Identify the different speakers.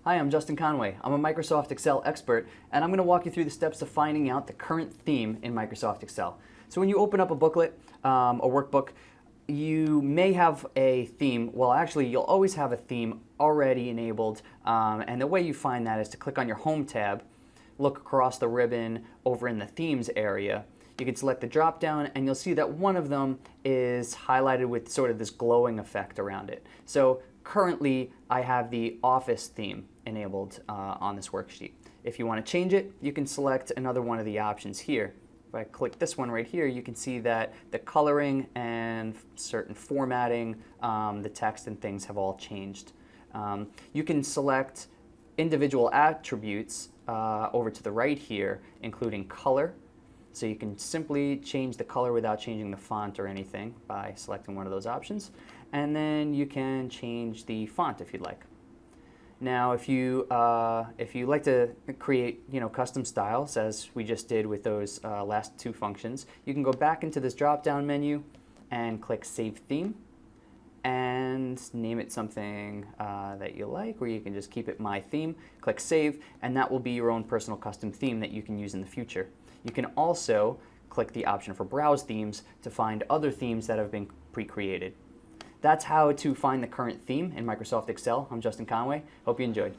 Speaker 1: Hi, I'm Justin Conway. I'm a Microsoft Excel expert, and I'm going to walk you through the steps to finding out the current theme in Microsoft Excel. So when you open up a booklet, a workbook, you may have a theme. Well, actually, you'll always have a theme already enabled, and the way you find that is to click on your Home tab, look across the ribbon over in the Themes area. You can select the drop down and you'll see that one of them is highlighted with sort of this glowing effect around it. So currently I have the Office theme enabled on this worksheet. If you want to change it, you can select another one of the options here. If I click this one right here, you can see that the coloring and certain formatting, the text and things have all changed. You can select individual attributes over to the right here, including color. So you can simply change the color without changing the font or anything by selecting one of those options. And then you can change the font if you'd like. Now, if you like to create custom styles, as we just did with those last two functions, you can go back into this drop-down menu and click Save Theme and name it something that you like, or you can just keep it My Theme. Click Save, and that will be your own personal custom theme that you can use in the future. You can also click the option for Browse Themes to find other themes that have been pre-created. That's how to find the current theme in Microsoft Excel. I'm Justin Conway. Hope you enjoyed.